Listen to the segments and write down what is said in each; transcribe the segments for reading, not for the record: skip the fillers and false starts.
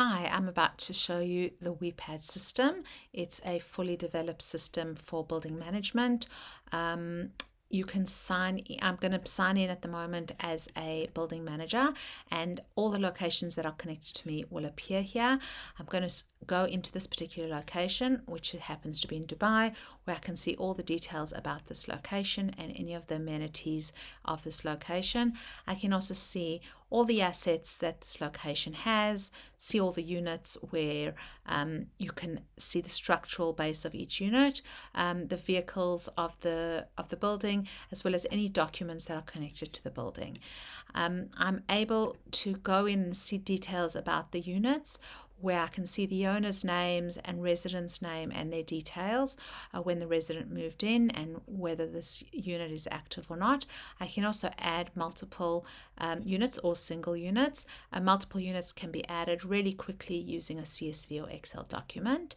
Hi, I'm about to show you the WePad system. It's a fully developed system for building management. You can I'm going to sign in at the moment as a building manager, and all the locations that are connected to me will appear here. I'm going to go into this particular location, which happens to be in Dubai, where I can see all the details about this location and any of the amenities of this location. I can also see all the assets that this location has, see all the units where you can see the structural base of each unit, the vehicles of the building, as well as any documents that are connected to the building. I'm able to go in and see details about the units, where I can see the owner's names and resident's name and their details, when the resident moved in and whether this unit is active or not. I can also add multiple units or single units. Multiple units can be added really quickly using a CSV or Excel document.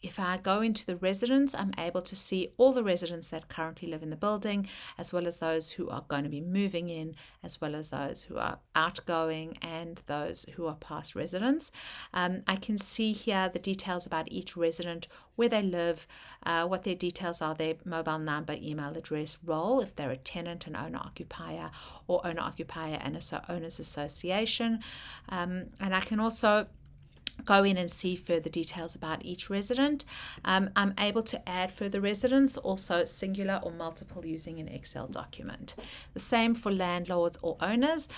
If I go into the residents, I'm able to see all the residents that currently live in the building, as well as those who are going to be moving in, as well as those who are outgoing and those who are past residents. I can see here the details about each resident, where they live, what their details are, their mobile number, email address, role, if they're a tenant, an owner-occupier, or owner-occupier and owners association. And I can also go in and see further details about each resident. I'm able to add further residents, also singular or multiple, using an Excel document. The same for landlords or owners.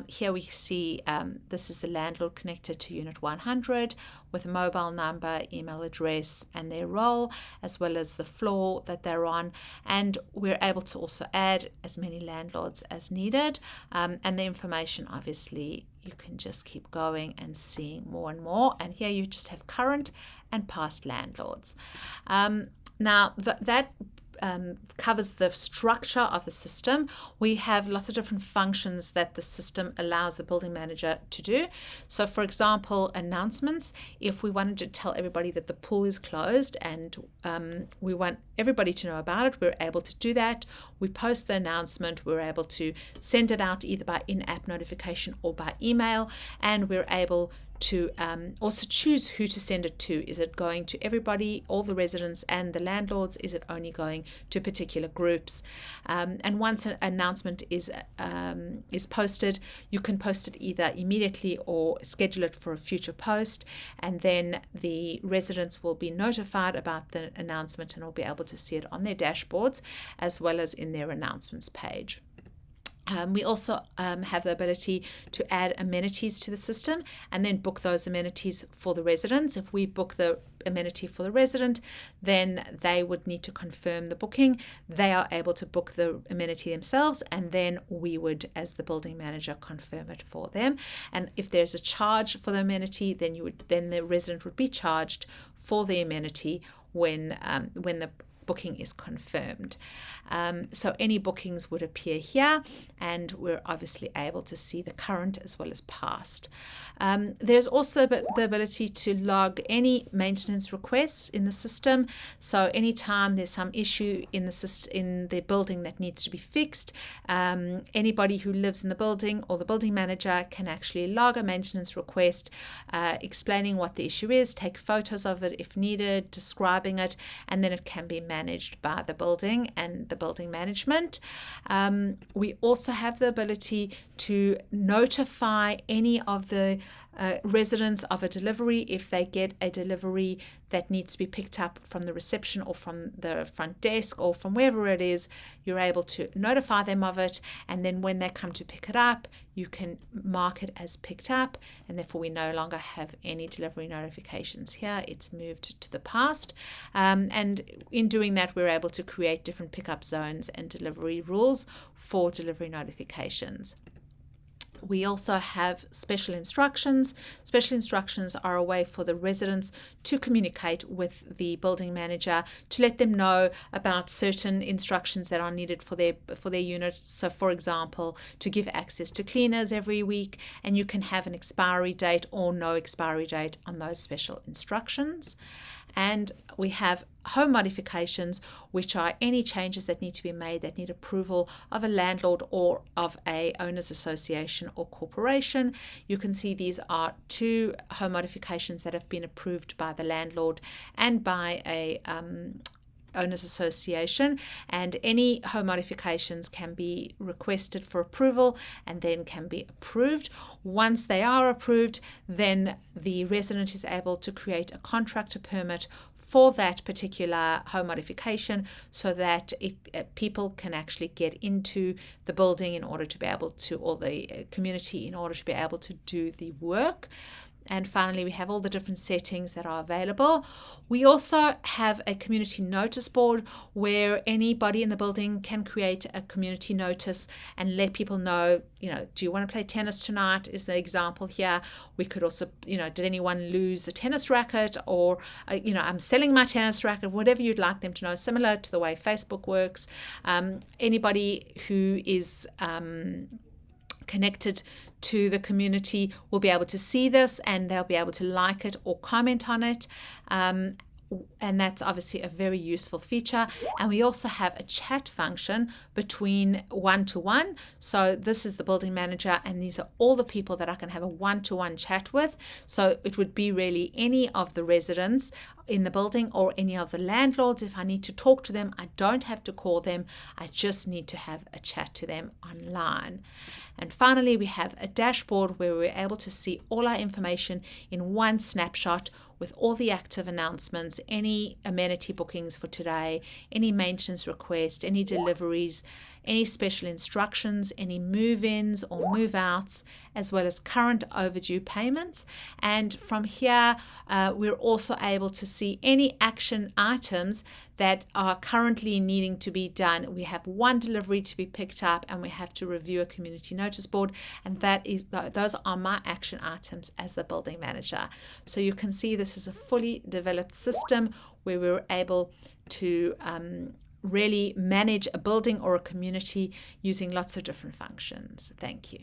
Here we see this is the landlord connected to Unit 100 with a mobile number, email address, and their role, as well as the floor that they're on. And we're able to also add as many landlords as needed. And the information, obviously, you can just keep going and seeing more and more. And here you just have current and past landlords. Now that covers the structure of the system. We have lots of different functions that the system allows the building manager to do. So for example, announcements. If we wanted to tell everybody that the pool is closed and we want everybody to know about it, we're able to do that. We post the announcement, we're able to send it out either by in-app notification or by email, and we're able to also choose who to send it to. Is it going to everybody, all the residents and the landlords? Is it only going to particular groups? And once an announcement is posted, you can post it either immediately or schedule it for a future post, and then the residents will be notified about the announcement and will be able to see it on their dashboards as well as in their announcements page. We also have the ability to add amenities to the system and then book those amenities for the residents. If we book the amenity for the resident, then they would need to confirm the booking. They are able to book the amenity themselves, and then we would, as the building manager, confirm it for them. And if there's a charge for the amenity, then the resident would be charged for the amenity when the booking is confirmed. So any bookings would appear here, and we're obviously able to see the current as well as past. There's also the ability to log any maintenance requests in the system. So anytime there's some issue in the building that needs to be fixed, anybody who lives in the building or the building manager can actually log a maintenance request, explaining what the issue is, take photos of it if needed, describing it, and then it can be managed by the building and the building management. We also have the ability to notify any of the residents of a delivery. If they get a delivery that needs to be picked up from the reception or from the front desk or from wherever it is, you're able to notify them of it, and then when they come to pick it up, you can mark it as picked up, and therefore we no longer have any delivery notifications here. It's moved to the past, and in doing that, we're able to create different pickup zones and delivery rules for delivery notifications. We also have special instructions. Special instructions are a way for the residents to communicate with the building manager to let them know about certain instructions that are needed for their units. So for example, to give access to cleaners every week, and you can have an expiry date or no expiry date on those special instructions. And we have home modifications, which are any changes that need to be made that need approval of a landlord or of a owners association or corporation. You can see these are 2 home modifications that have been approved by the landlord and by a owners association, and any home modifications can be requested for approval and then can be approved. Once they are approved, then the resident is able to create a contractor permit for that particular home modification so that people can actually get into the building in order to be able to, or the community in order to be able to do the work. And finally, we have all the different settings that are available. We also have a community notice board where anybody in the building can create a community notice and let people know, do you want to play tennis tonight is the example here. We could also, did anyone lose a tennis racket, or, I'm selling my tennis racket, whatever you'd like them to know, similar to the way Facebook works. Anybody who is connected to the community will be able to see this, and they'll be able to like it or comment on it. And that's obviously a very useful feature. And we also have a chat function between one-to-one. So this is the building manager, and these are all the people that I can have a one-to-one chat with. So it would be really any of the residents in the building or any of the landlords. If I need to talk to them, I don't have to call them. I just need to have a chat to them online. And finally, we have a dashboard where we're able to see all our information in one snapshot, with all the active announcements, any amenity bookings for today, any maintenance requests, any deliveries, any special instructions, any move-ins or move-outs, as well as current overdue payments. And from here, we're also able to see any action items that are currently needing to be done. We have one delivery to be picked up, and we have to review a community notice board, and those are my action items as the building manager. So you can see this is a fully developed system where we're able to really manage a building or a community using lots of different functions. Thank you.